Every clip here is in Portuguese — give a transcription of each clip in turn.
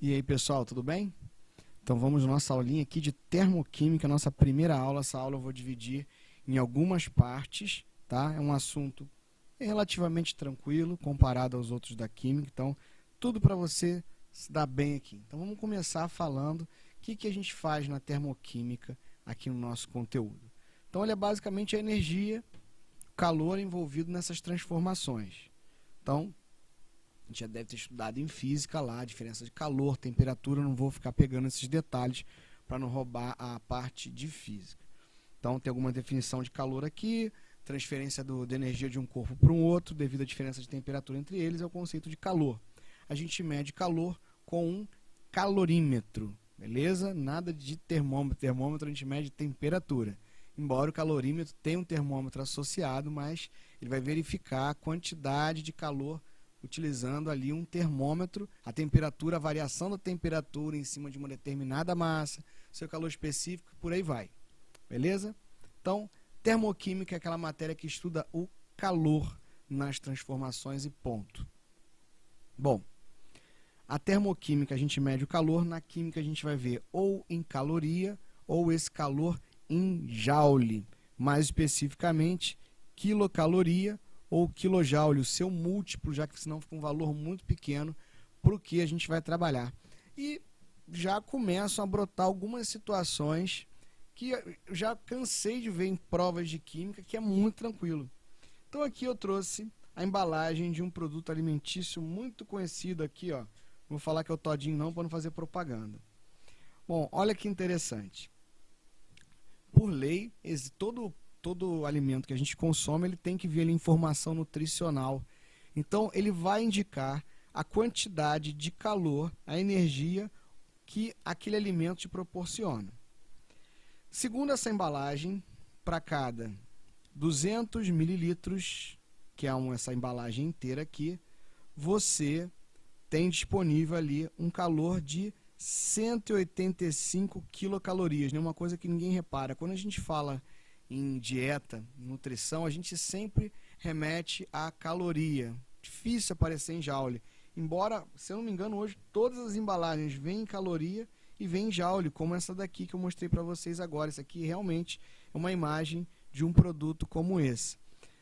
E aí, pessoal, tudo bem? Então vamos à nossa aulinha aqui de termoquímica, nossa primeira aula. Essa aula eu vou dividir em algumas partes, tá? É um assunto relativamente tranquilo comparado aos outros da química, então tudo para você se dar bem aqui. Então vamos começar falando o que a gente faz na termoquímica aqui no nosso conteúdo. Então ele é basicamente a energia, o calor envolvido nessas transformações. Então a gente já deve ter estudado em física lá, a diferença de calor, temperatura, não vou ficar pegando esses detalhes para não roubar a parte de física. Então tem alguma definição de calor aqui, transferência de energia de um corpo para um outro, devido à diferença de temperatura entre eles, é o conceito de calor. A gente mede calor com um calorímetro, beleza? Nada de termômetro, termômetro a gente mede temperatura. Embora o calorímetro tenha um termômetro associado, mas ele vai verificar a quantidade de calor utilizando ali um termômetro, a temperatura, a variação da temperatura em cima de uma determinada massa, seu calor específico, por aí vai. Beleza? Então, termoquímica é aquela matéria que estuda o calor nas transformações e ponto. Bom, a termoquímica a gente mede o calor, na química a gente vai ver ou em caloria ou esse calor em joule, mais especificamente quilocaloria ou quilojoule, o seu múltiplo, já que senão fica um valor muito pequeno para o que a gente vai trabalhar. E já começam a brotar algumas situações que eu já cansei de ver em provas de química, que é muito tranquilo. Então aqui eu trouxe a embalagem de um produto alimentício muito conhecido aqui, ó. Vou falar que é o todinho não, para não fazer propaganda. Bom, olha que interessante. Por lei, todo alimento que a gente consome, ele tem que vir ali informação nutricional. Então, ele vai indicar a quantidade de calor, a energia que aquele alimento te proporciona. Segundo essa embalagem, para cada 200 mililitros, que é essa embalagem inteira aqui, você tem disponível ali um calor de 185 quilocalorias, né? Uma coisa que ninguém repara. Quando a gente fala em dieta, nutrição, a gente sempre remete à caloria. Difícil aparecer em joule. Embora, se eu não me engano, hoje todas as embalagens vêm em caloria e vêm em joule, como essa daqui que eu mostrei para vocês agora. Isso aqui realmente é uma imagem de um produto como esse.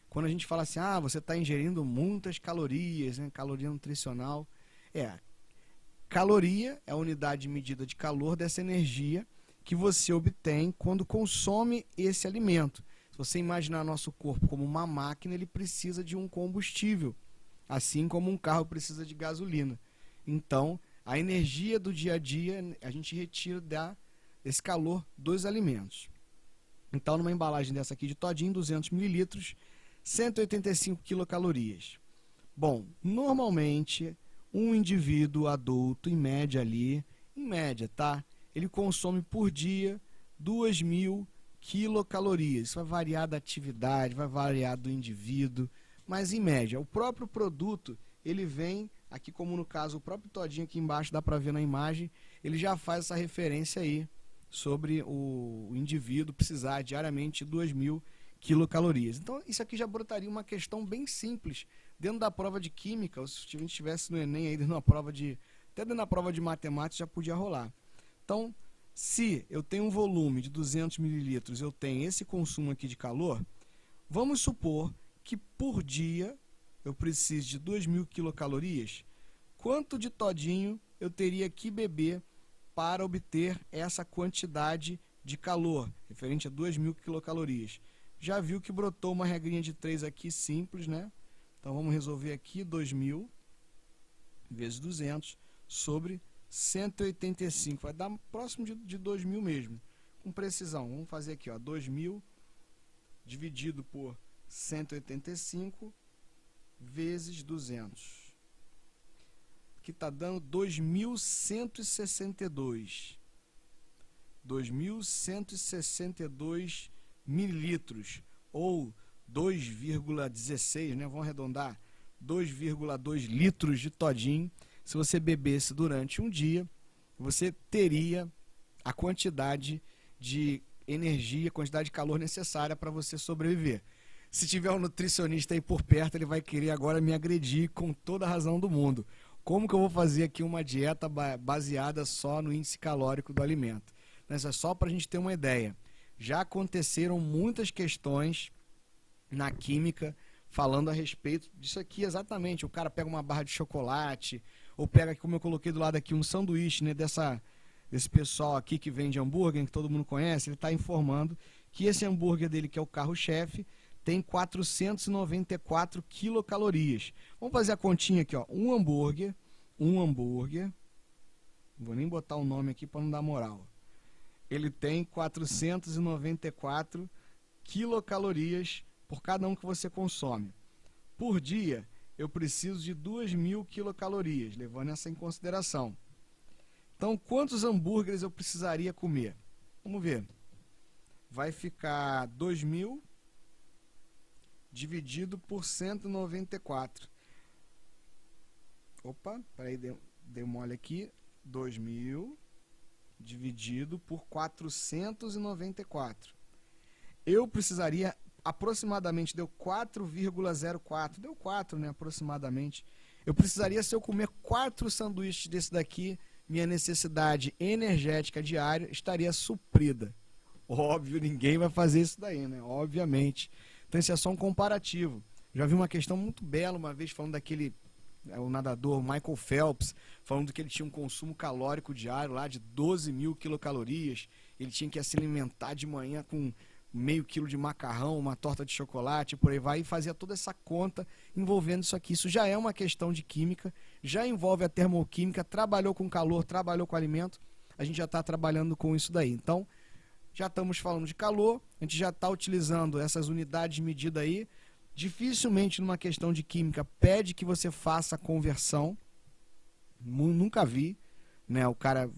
Quando a gente fala assim, você está ingerindo muitas calorias, né? Caloria nutricional. Caloria é a unidade de medida de calor dessa energia que você obtém quando consome esse alimento. Se você imaginar nosso corpo como uma máquina, ele precisa de um combustível, assim como um carro precisa de gasolina. Então, a energia do dia a dia, a gente retira desse calor dos alimentos. Então, numa embalagem dessa aqui de todinho, 200 mililitros, 185 quilocalorias. Bom, normalmente, um indivíduo adulto, em média, tá? Ele consome por dia 2.000 quilocalorias. Isso vai variar da atividade, vai variar do indivíduo, mas em média. O próprio produto, ele vem, aqui como no caso, o próprio todinho aqui embaixo, dá para ver na imagem, ele já faz essa referência aí sobre o indivíduo precisar diariamente de 2.000 quilocalorias. Então isso aqui já brotaria uma questão bem simples dentro da prova de química, ou se a gente estivesse no Enem aí, até dentro da prova de matemática já podia rolar. Então, se eu tenho um volume de 200 mililitros, eu tenho esse consumo aqui de calor, vamos supor que por dia eu precise de 2.000 quilocalorias. Quanto de todinho eu teria que beber para obter essa quantidade de calor, referente a 2.000 quilocalorias? Já viu que brotou uma regrinha de 3 aqui, simples, né? Então vamos resolver aqui 2.000 vezes 200 sobre 185, vai dar próximo de 2.000 mesmo, com precisão. Vamos fazer aqui, ó, 2.000 dividido por 185 vezes 200, que está dando 2.162. 2.162 mililitros, ou 2,16, né? Vamos arredondar, 2,2 litros de todinho. Se você bebesse durante um dia, você teria a quantidade de energia, a quantidade de calor necessária para você sobreviver. Se tiver um nutricionista aí por perto, ele vai querer agora me agredir com toda a razão do mundo. Como que eu vou fazer aqui uma dieta baseada só no índice calórico do alimento? Mas é só para a gente ter uma ideia. Já aconteceram muitas questões na química falando a respeito disso aqui exatamente. O cara pega uma barra de chocolate, ou pega, como eu coloquei do lado aqui, um sanduíche, né, desse pessoal aqui que vende hambúrguer, que todo mundo conhece. Ele está informando que esse hambúrguer dele, que é o carro-chefe, tem 494 quilocalorias. Vamos fazer a continha aqui, ó. Um hambúrguer, não vou nem botar o nome aqui para não dar moral. Ele tem 494 quilocalorias por cada um que você consome. Por dia, eu preciso de 2.000 quilocalorias, levando essa em consideração. Então, quantos hambúrgueres eu precisaria comer? Vamos ver. Vai ficar 2.000 dividido por 194. Opa, peraí, dei mole aqui. 2.000 dividido por 494. Eu precisaria aproximadamente, deu 4,04. Deu 4, né, aproximadamente. Eu precisaria, se eu comer 4 sanduíches desse daqui, minha necessidade energética diária estaria suprida. Óbvio, ninguém vai fazer isso daí, né? Obviamente. Então, isso é só um comparativo. Já vi uma questão muito bela uma vez falando daquele, o nadador Michael Phelps, falando que ele tinha um consumo calórico diário lá de 12.000 quilocalorias. Ele tinha que se alimentar de manhã com meio quilo de macarrão, uma torta de chocolate, por aí vai, e fazia toda essa conta envolvendo isso aqui. Isso já é uma questão de química, já envolve a termoquímica, trabalhou com calor, trabalhou com alimento, a gente já está trabalhando com isso daí. Então, já estamos falando de calor, a gente já está utilizando essas unidades de medida aí. Dificilmente numa questão de química pede que você faça a conversão. Nunca vi, né? O cara,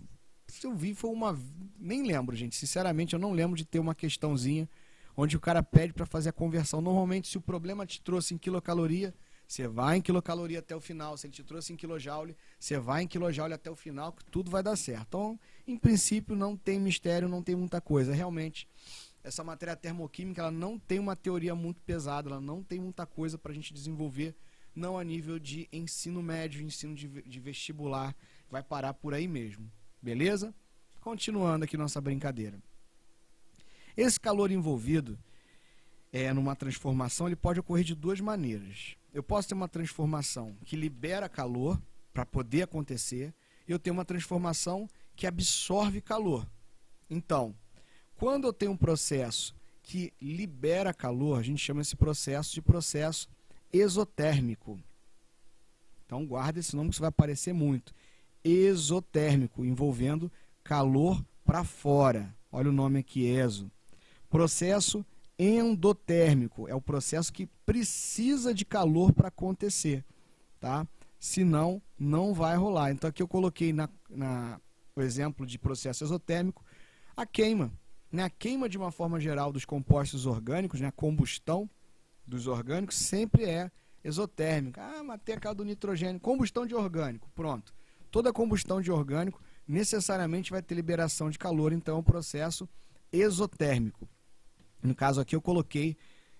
se eu vi, foi uma... Nem lembro, gente. Sinceramente, eu não lembro de ter uma questãozinha onde o cara pede para fazer a conversão. Normalmente, se o problema te trouxe em quilocaloria, você vai em quilocaloria até o final. Se ele te trouxe em quilojoule, você vai em quilojoule até o final, que tudo vai dar certo. Então, em princípio, não tem mistério, não tem muita coisa. Realmente, essa matéria termoquímica, ela não tem uma teoria muito pesada, ela não tem muita coisa para a gente desenvolver, não a nível de ensino médio, ensino de vestibular, vai parar por aí mesmo. Beleza? Continuando aqui nossa brincadeira. Esse calor envolvido numa transformação, ele pode ocorrer de duas maneiras. Eu posso ter uma transformação que libera calor para poder acontecer, e eu tenho uma transformação que absorve calor. Então, quando eu tenho um processo que libera calor, a gente chama esse processo de processo exotérmico. Então, guarda esse nome que isso vai aparecer muito. Exotérmico, envolvendo calor para fora. Olha o nome aqui, exo. Processo endotérmico, é o processo que precisa de calor para acontecer, tá? Senão, não vai rolar. Então, aqui eu coloquei o exemplo de processo exotérmico, a queima. Né? A queima, de uma forma geral, dos compostos orgânicos, né? A combustão dos orgânicos sempre é exotérmica. Ah, matei a causa do nitrogênio. Combustão de orgânico, pronto. Toda combustão de orgânico necessariamente vai ter liberação de calor, então é um processo exotérmico. No caso aqui eu coloquei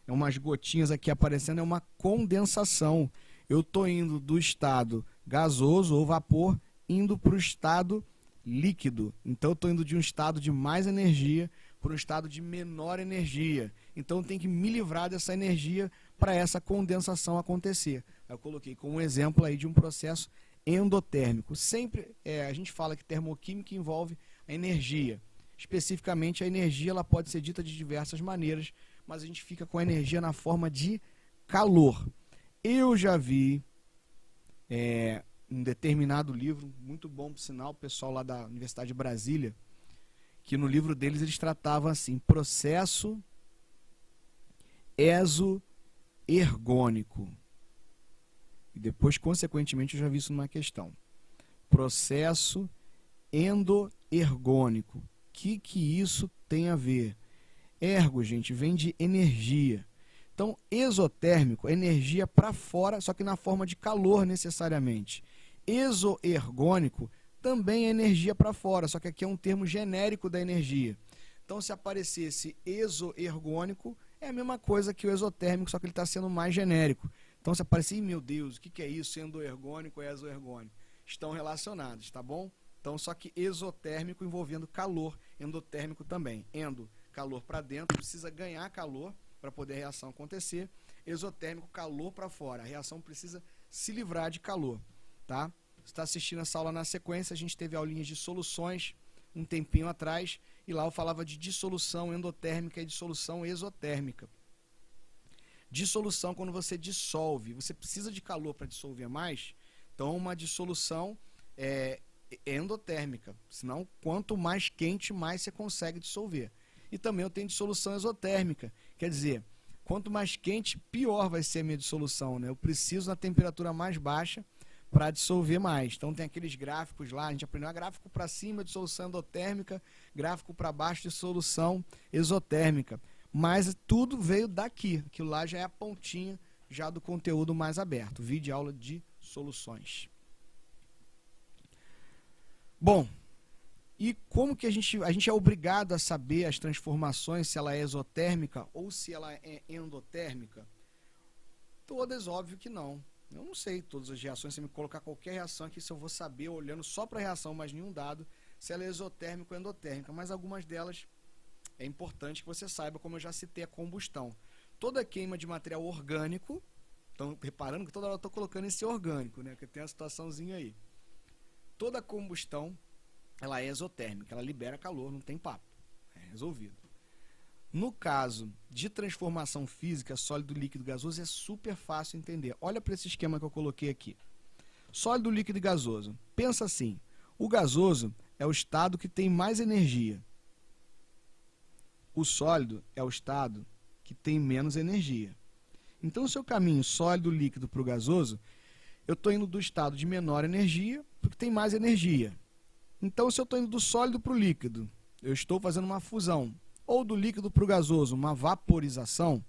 umas gotinhas aqui aparecendo, é uma condensação. Eu estou indo do estado gasoso ou vapor, indo para o estado líquido. Então eu estou indo de um estado de mais energia para um estado de menor energia. Então tem que me livrar dessa energia para essa condensação acontecer. Eu coloquei como um exemplo aí de um processo endotérmico. Sempre a gente fala que termoquímica envolve a energia. Especificamente, a energia ela pode ser dita de diversas maneiras, mas a gente fica com a energia na forma de calor. Eu já vi um determinado livro, muito bom por sinal, o pessoal lá da Universidade de Brasília, que no livro deles eles tratavam assim, processo exoergônico. E depois, consequentemente, eu já vi isso numa questão. Processo endoergônico. O que isso tem a ver? Ergo, gente, vem de energia. Então, exotérmico é energia para fora, só que na forma de calor necessariamente. Exoergônico também é energia para fora, só que aqui é um termo genérico da energia. Então, se aparecesse exoergônico, é a mesma coisa que o exotérmico, só que ele está sendo mais genérico. Então você aparece, meu Deus, o que é isso? Endoergônico e exoergônico. Estão relacionados, tá bom? Então, só que exotérmico envolvendo calor, endotérmico também. Endo, calor para dentro, precisa ganhar calor para poder a reação acontecer. Exotérmico, calor para fora. A reação precisa se livrar de calor, tá? Você está assistindo essa aula na sequência, a gente teve aulinhas de soluções um tempinho atrás, e lá eu falava de dissolução endotérmica e dissolução exotérmica. Dissolução, quando você dissolve, você precisa de calor para dissolver mais, então uma dissolução endotérmica, senão quanto mais quente, mais você consegue dissolver. E também eu tenho dissolução exotérmica, quer dizer, quanto mais quente, pior vai ser a minha dissolução, né? Eu preciso na temperatura mais baixa para dissolver mais. Então tem aqueles gráficos lá, a gente aprendeu gráfico para cima, dissolução endotérmica, gráfico para baixo, dissolução exotérmica. Mas tudo veio daqui, aquilo lá já é a pontinha já do conteúdo mais aberto, vídeo aula de soluções. Bom, e como que a gente é obrigado a saber as transformações, se ela é exotérmica ou se ela é endotérmica? Todas, óbvio que não. Eu não sei todas as reações, se me colocar qualquer reação aqui, se eu vou saber, olhando só para a reação, mas nenhum dado, se ela é exotérmica ou endotérmica, mas algumas delas é importante que você saiba, como eu já citei, a combustão. Toda queima de material orgânico, estão reparando que toda hora eu estou colocando esse orgânico, né, que tem a situaçãozinha aí. Toda combustão, ela é exotérmica, ela libera calor, não tem papo, é resolvido. No caso de transformação física, sólido, líquido, gasoso, é super fácil entender. Olha para esse esquema que eu coloquei aqui. Sólido, líquido e gasoso. Pensa assim, o gasoso é o estado que tem mais energia. O sólido é o estado que tem menos energia. Então, se eu caminho sólido, líquido para o gasoso, eu estou indo do estado de menor energia para o que tem mais energia. Então, se eu estou indo do sólido para o líquido, eu estou fazendo uma fusão. Ou do líquido para o gasoso, uma vaporização,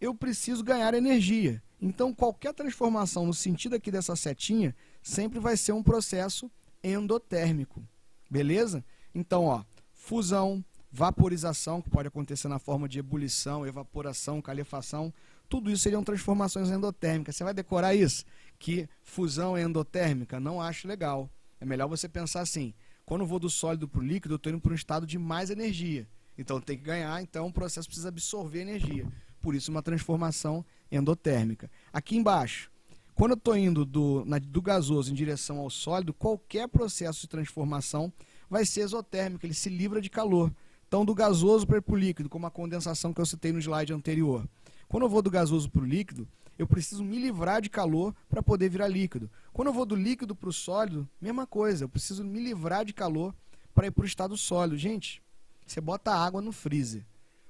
eu preciso ganhar energia. Então, qualquer transformação no sentido aqui dessa setinha, sempre vai ser um processo endotérmico. Beleza? Então, ó, fusão, vaporização, que pode acontecer na forma de ebulição, evaporação, calefação, tudo isso seriam transformações endotérmicas. Você vai decorar isso? Que fusão é endotérmica? Não acho legal. É melhor você pensar assim, quando eu vou do sólido para o líquido, eu estou indo para um estado de mais energia. Então tem que ganhar, então o processo precisa absorver energia. Por isso uma transformação endotérmica. Aqui embaixo, quando eu estou indo do gasoso em direção ao sólido, qualquer processo de transformação vai ser exotérmico, ele se livra de calor. Então do gasoso para o líquido, como a condensação que eu citei no slide anterior. Quando eu vou do gasoso para o líquido, eu preciso me livrar de calor para poder virar líquido. Quando eu vou do líquido para o sólido, mesma coisa, eu preciso me livrar de calor para ir para o estado sólido. Gente, você bota água no freezer.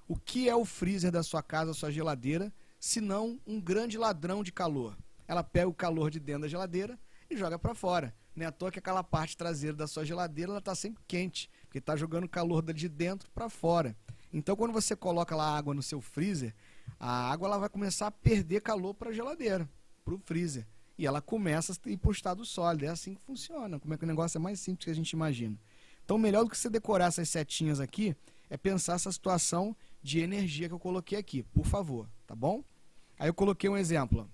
O que é o freezer da sua casa, sua geladeira, se não um grande ladrão de calor? Ela pega o calor de dentro da geladeira e joga para fora. Não é à toa que aquela parte traseira da sua geladeira está sempre quente, porque está jogando calor de dentro para fora. Então, quando você coloca lá água no seu freezer, a água ela vai começar a perder calor para a geladeira, para o freezer. E ela começa a ir para o estado sólido. É assim que funciona. Como é que o negócio é mais simples que a gente imagina. Então, melhor do que você decorar essas setinhas aqui, é pensar essa situação de energia que eu coloquei aqui, por favor, tá bom? Aí eu coloquei um exemplo,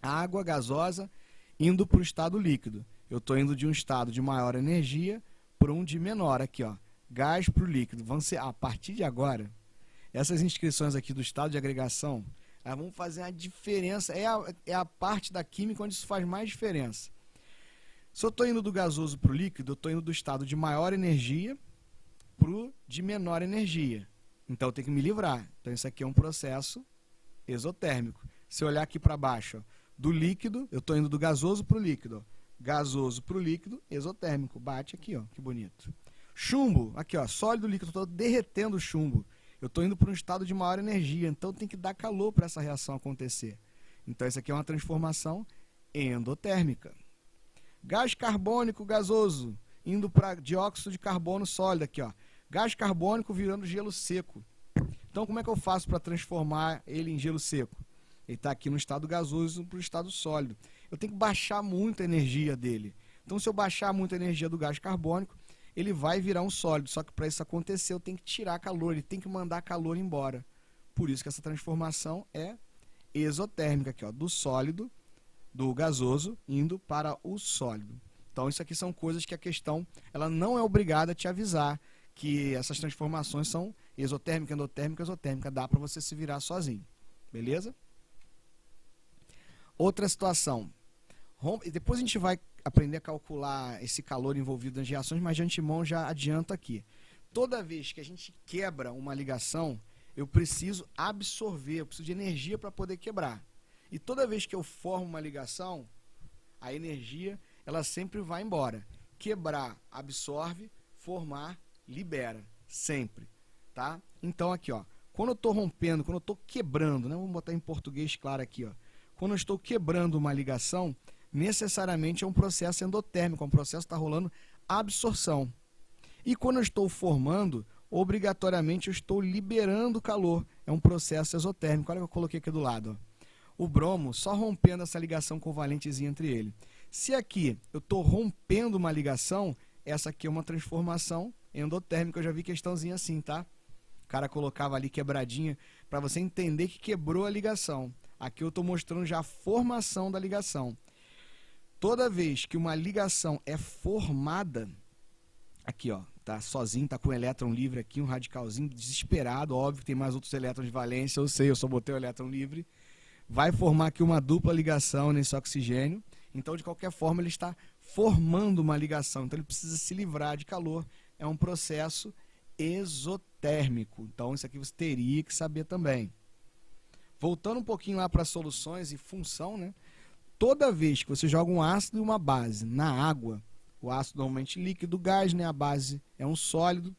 água gasosa indo para o estado líquido. Eu estou indo de um estado de maior energia para um de menor, aqui ó, gás para o líquido. Vão ser, a partir de agora, essas inscrições aqui do estado de agregação, elas vão fazer uma diferença, é a parte da química onde isso faz mais diferença. Se eu estou indo do gasoso para o líquido, eu estou indo do estado de maior energia para o de menor energia. Então eu tenho que me livrar. Então isso aqui é um processo exotérmico. Se eu olhar aqui para baixo, ó, do líquido, eu estou indo do gasoso para o líquido. Ó. Gasoso para o líquido, exotérmico. Bate aqui, ó, que bonito. Chumbo, aqui, ó, sólido líquido, eu estou derretendo o chumbo. Eu estou indo para um estado de maior energia, então tem que dar calor para essa reação acontecer. Então isso aqui é uma transformação endotérmica. Gás carbônico gasoso, indo para dióxido de carbono sólido aqui, ó. Gás carbônico virando gelo seco. Então, como é que eu faço para transformar ele em gelo seco? Ele está aqui no estado gasoso para o estado sólido. Eu tenho que baixar muito a energia dele. Então, se eu baixar muito a energia do gás carbônico, ele vai virar um sólido. Só que para isso acontecer, eu tenho que tirar calor, ele tem que mandar calor embora. Por isso que essa transformação é exotérmica aqui, ó, do sólido, do gasoso, indo para o sólido. Então, isso aqui são coisas que a questão ela não é obrigada a te avisar que essas transformações são exotérmica, endotérmica, exotérmica. Dá para você se virar sozinho. Beleza? Outra situação. Depois a gente vai aprender a calcular esse calor envolvido nas reações, mas de antemão já adianto aqui. Toda vez que a gente quebra uma ligação, eu preciso absorver, eu preciso de energia para poder quebrar. E toda vez que eu formo uma ligação, a energia ela sempre vai embora. Quebrar, absorve, formar, libera. Sempre. Tá? Então aqui, ó, quando eu estou rompendo, quando eu estou quebrando, né, vamos botar em português claro aqui, ó, quando eu estou quebrando uma ligação, necessariamente é um processo endotérmico, é um processo que está rolando absorção. E quando eu estou formando, obrigatoriamente eu estou liberando calor, é um processo exotérmico. Olha o que eu coloquei aqui do lado, ó. O bromo só rompendo essa ligação covalentezinha entre ele. Se aqui eu estou rompendo uma ligação, essa aqui é uma transformação endotérmica. Eu já vi questãozinha assim, tá? O cara colocava ali quebradinha para você entender que quebrou a ligação. Aqui eu estou mostrando já a formação da ligação. Toda vez que uma ligação é formada, aqui ó, tá sozinho, tá com um elétron livre aqui, um radicalzinho desesperado, óbvio que tem mais outros elétrons de valência, eu sei, eu só botei o elétron livre. Vai formar aqui uma dupla ligação nesse oxigênio. Então, de qualquer forma, ele está formando uma ligação. Então, ele precisa se livrar de calor. É um processo exotérmico. Então, isso aqui você teria que saber também. Voltando um pouquinho lá para soluções e função, né? Toda vez que você joga um ácido e uma base na água, o ácido normalmente líquido, o gás, né? A base é um sólido,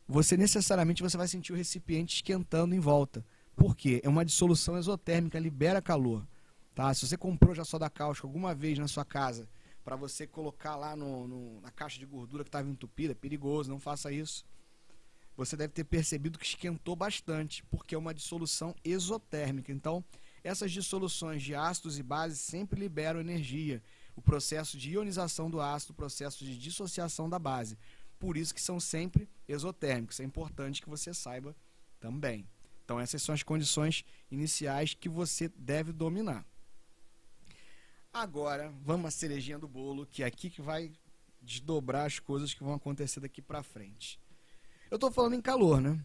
você necessariamente vai sentir o recipiente esquentando em volta. Por quê? É uma dissolução exotérmica, libera calor. Tá? Se você comprou já soda cáustica alguma vez na sua casa, para você colocar lá na caixa de gordura que estava entupida, é perigoso, não faça isso. Você deve ter percebido que esquentou bastante, porque é uma dissolução exotérmica. Então, essas dissoluções de ácidos e bases sempre liberam energia. O processo de ionização do ácido, o processo de dissociação da base. Por isso que são sempre exotérmicos. É importante que você saiba também. Então, essas são as condições iniciais que você deve dominar. Agora, vamos à cerejinha do bolo, que é aqui que vai desdobrar as coisas que vão acontecer daqui para frente. Eu estou falando em calor, né?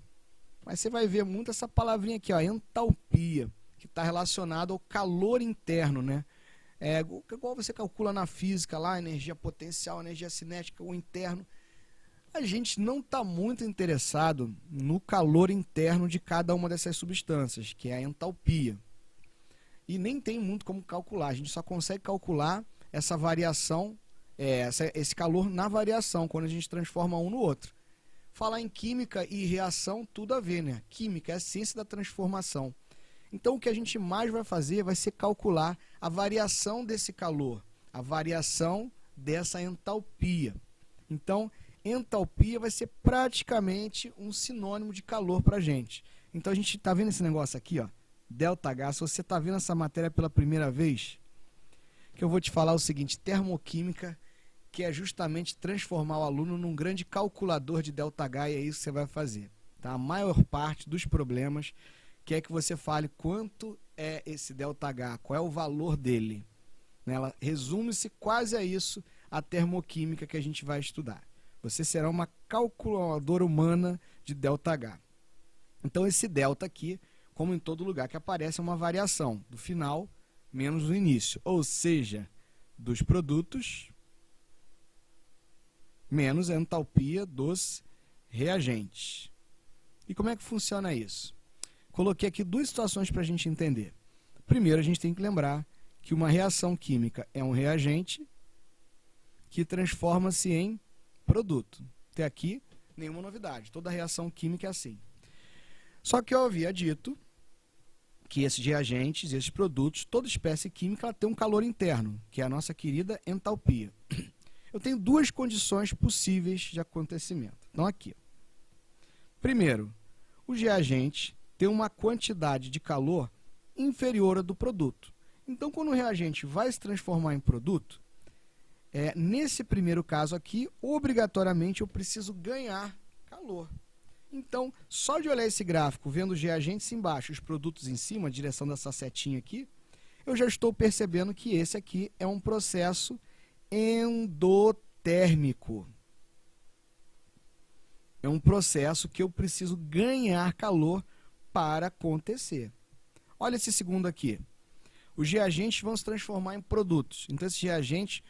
Mas você vai ver muito essa palavrinha aqui, ó, entalpia, que está relacionado ao calor interno, né? Igual você calcula na física lá, energia potencial, energia cinética, o interno. A gente não está muito interessado no calor interno de cada uma dessas substâncias, que é a entalpia. E nem tem muito como calcular, a gente só consegue calcular essa variação, esse calor na variação, quando a gente transforma um no outro. Falar em química e reação, tudo a ver, né? Química é a ciência da transformação. Então o que a gente mais vai fazer vai ser calcular a variação desse calor, a variação dessa entalpia. Então, entalpia vai ser praticamente um sinônimo de calor para a gente. Então a gente está vendo esse negócio aqui, ó, ΔH. Se você está vendo essa matéria pela primeira vez, que eu vou te falar o seguinte: termoquímica, que é justamente transformar o aluno num grande calculador de ΔH, e é isso que você vai fazer. Tá? A maior parte dos problemas quer que você fale quanto é esse ΔH, qual é o valor dele. Ela resume-se quase a isso, a termoquímica que a gente vai estudar. Você será uma calculadora humana de ΔH. Então esse delta aqui, como em todo lugar que aparece, é uma variação do final menos do início. Ou seja, dos produtos menos a entalpia dos reagentes. E como é que funciona isso? Coloquei aqui duas situações para a gente entender. Primeiro, a gente tem que lembrar que uma reação química é um reagente que transforma-se em produto. Até aqui, nenhuma novidade. Toda reação química é assim. Só que eu havia dito que esses reagentes, esses produtos, toda espécie química ela tem um calor interno, que é a nossa querida entalpia. Eu tenho duas condições possíveis de acontecimento. Então, aqui. Primeiro, os reagentes têm uma quantidade de calor inferior à do produto. Então, quando o reagente vai se transformar em produto, nesse primeiro caso aqui, obrigatoriamente eu preciso ganhar calor. Então, só de olhar esse gráfico, vendo os reagentes embaixo, os produtos em cima, a direção dessa setinha aqui, eu já estou percebendo que esse aqui é um processo endotérmico. É um processo que eu preciso ganhar calor para acontecer. Olha esse segundo aqui. Os reagentes vão se transformar em produtos. Então, esses reagentes,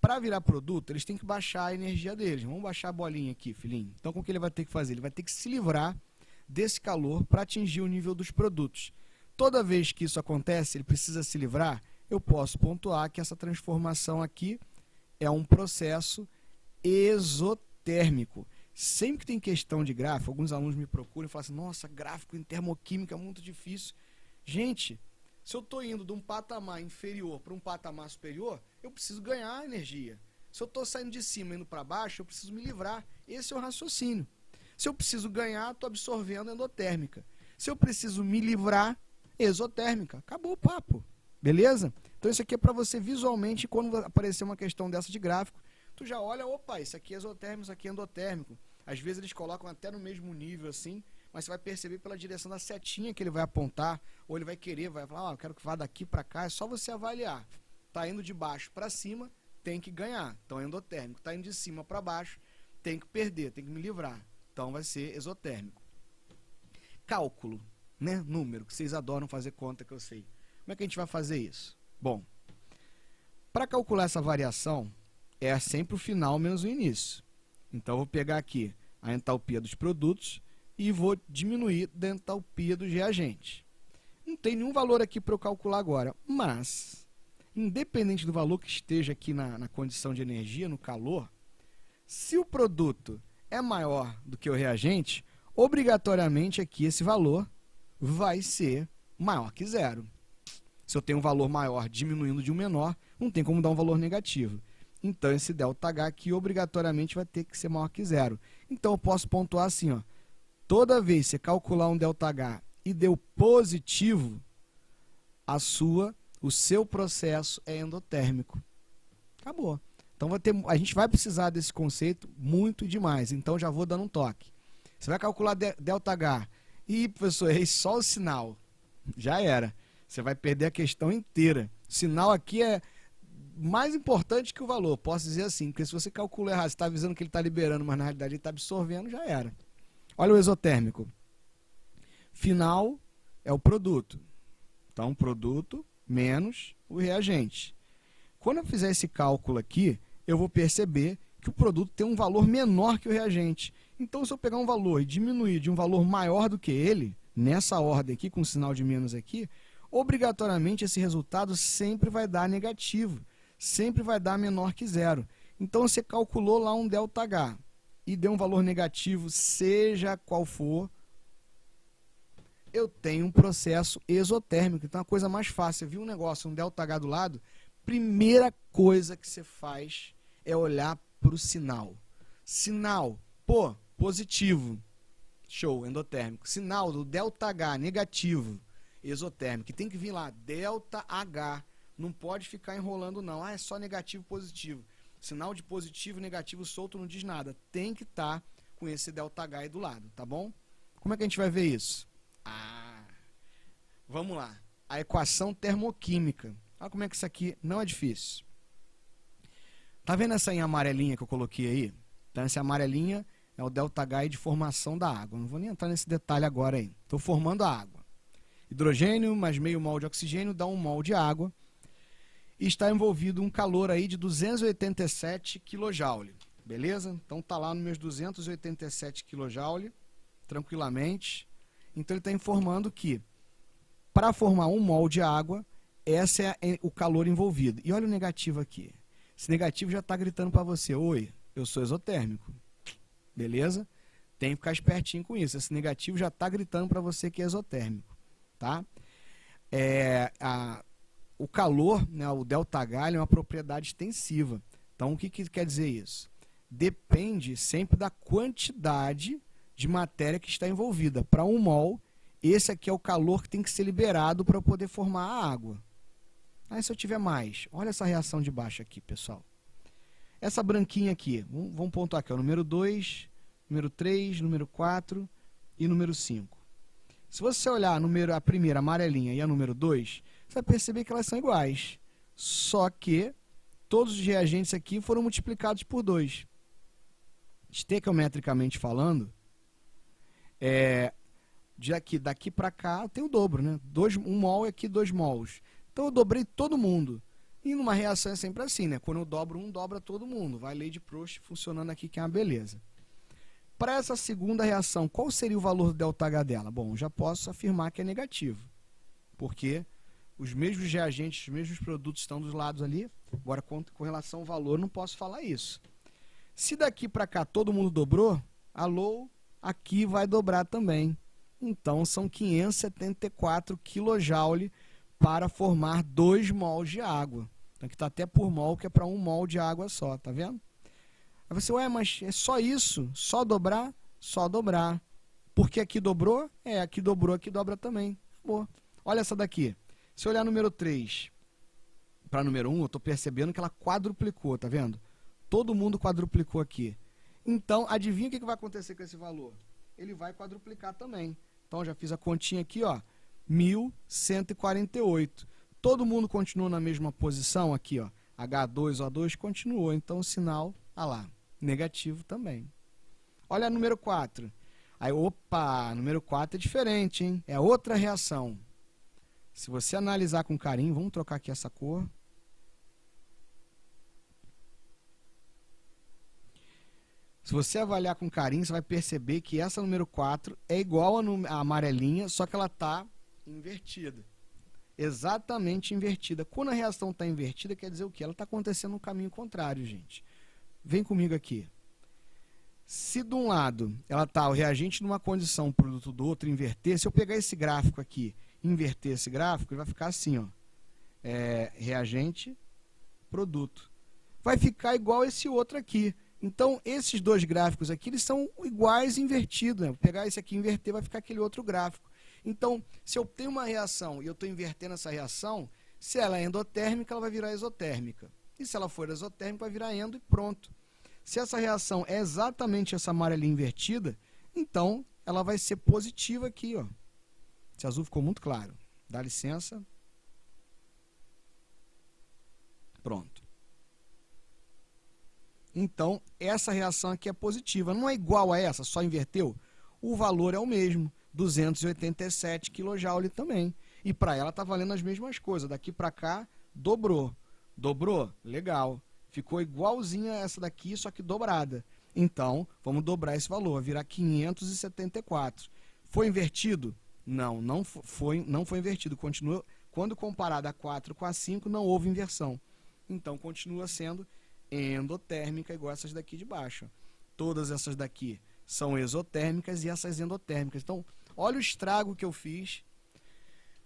para virar produto, eles têm que baixar a energia deles. Vamos baixar a bolinha aqui, filhinho. Então, como que ele vai ter que fazer? Ele vai ter que se livrar desse calor para atingir o nível dos produtos. Toda vez que isso acontece, ele precisa se livrar, eu posso pontuar que essa transformação aqui é um processo exotérmico. Sempre que tem questão de gráfico, alguns alunos me procuram e falam assim, nossa, gráfico em termoquímica é muito difícil. Gente, se eu estou indo de um patamar inferior para um patamar superior, eu preciso ganhar energia. Se eu estou saindo de cima e indo para baixo, eu preciso me livrar. Esse é o raciocínio. Se eu preciso ganhar, estou absorvendo endotérmica. Se eu preciso me livrar, exotérmica. Acabou o papo. Beleza? Então isso aqui é para você visualmente, quando aparecer uma questão dessa de gráfico, tu já olha, opa, isso aqui é exotérmico, isso aqui é endotérmico. Às vezes eles colocam até no mesmo nível assim, mas você vai perceber pela direção da setinha que ele vai apontar, ou ele vai querer, vai falar, eu quero que vá daqui para cá, é só você avaliar. Tá indo de baixo para cima, tem que ganhar, então é endotérmico. Tá indo de cima para baixo, tem que perder, tem que me livrar, então vai ser exotérmico. Cálculo, né? Número, que vocês adoram fazer conta, que eu sei. Como é que a gente vai fazer isso? Bom, para calcular essa variação, é sempre o final menos o início. Então, eu vou pegar aqui a entalpia dos produtos e vou diminuir da entalpia dos reagentes. Não tem nenhum valor aqui para eu calcular agora, mas, independente do valor que esteja aqui na condição de energia, no calor, se o produto é maior do que o reagente, obrigatoriamente aqui esse valor vai ser maior que zero. Se eu tenho um valor maior diminuindo de um menor, não tem como dar um valor negativo. Então, esse ΔH aqui obrigatoriamente vai ter que ser maior que zero. Então, eu posso pontuar assim, ó, toda vez que você calcular um ΔH e deu positivo, o seu processo é endotérmico. Acabou. Então, a gente vai precisar desse conceito muito demais. Então, já vou dando um toque. Você vai calcular ΔH. E, professor, errei só o sinal. Já era. Você vai perder a questão inteira. O sinal aqui é mais importante que o valor, posso dizer assim, porque se você calcula errado, você está avisando que ele está liberando, mas na realidade ele está absorvendo, já era. Olha o exotérmico. Final é o produto. Então, produto menos o reagente. Quando eu fizer esse cálculo aqui, eu vou perceber que o produto tem um valor menor que o reagente. Então, se eu pegar um valor e diminuir de um valor maior do que ele, nessa ordem aqui, com o sinal de menos aqui, obrigatoriamente esse resultado sempre vai dar negativo, sempre vai dar menor que zero. Então, você calculou lá um ΔH e deu um valor negativo, seja qual for, eu tenho um processo exotérmico. Então, a coisa mais fácil, você viu um negócio, um ΔH do lado, primeira coisa que você faz é olhar para o sinal. Sinal, pô, positivo, show, endotérmico. Sinal do ΔH, negativo, exotérmico. Tem que vir lá, ΔH. Não pode ficar enrolando, não. Ah, é só negativo, positivo. Sinal de positivo e negativo solto não diz nada. Tem que estar com esse ΔH aí do lado, tá bom? Como é que a gente vai ver isso? Vamos lá. A equação termoquímica. Olha como é que isso aqui não é difícil. Tá vendo essa em amarelinha que eu coloquei aí? Então, essa amarelinha é o ΔH de formação da água. Não vou nem entrar nesse detalhe agora aí. Estou formando a água. Hidrogênio mais meio mol de oxigênio dá 1 mol de água. E está envolvido um calor aí de 287 kJ. Beleza? Então está lá nos meus 287 kJ, tranquilamente. Então ele está informando que para formar 1 mol de água, esse é o calor envolvido. E olha o negativo aqui. Esse negativo já está gritando para você, oi, eu sou exotérmico. Beleza? Tem que ficar espertinho com isso. Esse negativo já está gritando para você que é exotérmico. Tá? O calor, né, o ΔH, é uma propriedade extensiva. Então, o que quer dizer isso? Depende sempre da quantidade de matéria que está envolvida. Para 1 mol, esse aqui é o calor que tem que ser liberado para poder formar a água. Aí, se eu tiver mais, olha essa reação de baixo aqui, pessoal. Essa branquinha aqui, vamos pontuar aqui, o número 2, número 3, número 4 e número 5. Se você olhar a primeira amarelinha e a número 2, você vai perceber que elas são iguais. Só que todos os reagentes aqui foram multiplicados por 2. Estequiometricamente falando, daqui para cá tem o dobro, né? 1 mol e aqui 2 mols. Então eu dobrei todo mundo. E numa reação é sempre assim, né? Quando eu dobro um, dobra todo mundo. Vai lei de Proust funcionando aqui, que é uma beleza. Para essa segunda reação, qual seria o valor do ΔH dela? Bom, já posso afirmar que é negativo. Porque os mesmos reagentes, os mesmos produtos estão dos lados ali. Agora, com relação ao valor, não posso falar isso. Se daqui para cá todo mundo dobrou, aqui vai dobrar também. Então, são 574 kJ para formar 2 mols de água. Então, aqui está até por mol, que é para 1 mol de água só, tá vendo? Aí você, mas é só isso? Só dobrar? Só dobrar. Porque aqui dobrou? Aqui dobrou, aqui dobra também. Acabou. Olha essa daqui. Se eu olhar número 3 para número 1, eu estou percebendo que ela quadruplicou, tá vendo? Todo mundo quadruplicou aqui. Então, adivinha o que vai acontecer com esse valor? Ele vai quadruplicar também. Então, já fiz a continha aqui, ó. 1148. Todo mundo continuou na mesma posição aqui, ó. H2O2 continuou. Então, o sinal, lá, negativo também. Olha a número 4. Aí, opa, número 4 é diferente, hein? É outra reação. Se você analisar com carinho, vamos trocar aqui essa cor. Se você avaliar com carinho, você vai perceber que essa número 4 é igual à amarelinha, só que ela está invertida. Exatamente invertida. Quando a reação está invertida, quer dizer o quê? Ela está acontecendo no caminho contrário, gente. Vem comigo aqui. Se de um lado ela está o reagente numa condição, o produto do outro, inverter, se eu pegar esse gráfico aqui, inverter esse gráfico, ele vai ficar assim, ó. Reagente, produto. Vai ficar igual esse outro aqui. Então, esses dois gráficos aqui, eles são iguais invertidos. Né? Vou pegar esse aqui e inverter, vai ficar aquele outro gráfico. Então, se eu tenho uma reação e eu estou invertendo essa reação, se ela é endotérmica, ela vai virar exotérmica. E se ela for exotérmica, vai virar endo e pronto. Se essa reação é exatamente essa amarelinha invertida, então ela vai ser positiva aqui, ó. Esse azul ficou muito claro. Dá licença. Pronto. Então, essa reação aqui é positiva. Não é igual a essa, só inverteu. O valor é o mesmo, 287 kJ também. E para ela está valendo as mesmas coisas. Daqui para cá, dobrou. Dobrou? Legal. Ficou igualzinha a essa daqui, só que dobrada. Então, vamos dobrar esse valor, vai virar 574. Foi invertido? Não, não foi invertido. Continua, quando comparado a 4 com a 5, não houve inversão. Então, continua sendo endotérmica, igual essas daqui de baixo. Todas essas daqui são exotérmicas e essas endotérmicas. Então, olha o estrago que eu fiz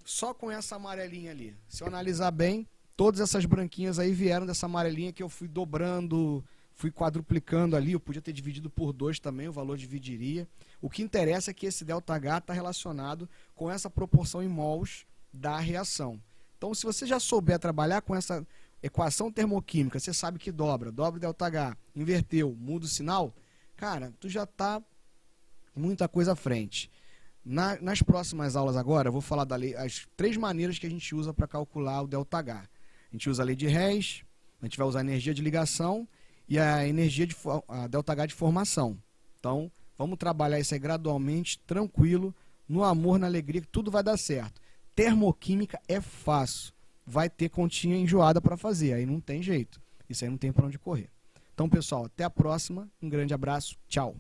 só com essa amarelinha ali. Se eu analisar bem, todas essas branquinhas aí vieram dessa amarelinha que eu fui dobrando, fui quadruplicando ali. Eu podia ter dividido por 2 também, o valor dividiria. O que interessa é que esse ΔH está relacionado com essa proporção em mols da reação. Então, se você já souber trabalhar com essa equação termoquímica, você sabe que dobra o ΔH, inverteu, muda o sinal, cara, tu já está muita coisa à frente. Nas próximas aulas agora, eu vou falar as 3 maneiras que a gente usa para calcular o ΔH. A gente usa a lei de Hess, a gente vai usar a energia de ligação e a ΔH de formação. Então, vamos trabalhar isso aí gradualmente, tranquilo, no amor, na alegria, que tudo vai dar certo. Termoquímica é fácil. Vai ter continha enjoada para fazer, aí não tem jeito. Isso aí não tem para onde correr. Então, pessoal, até a próxima. Um grande abraço. Tchau.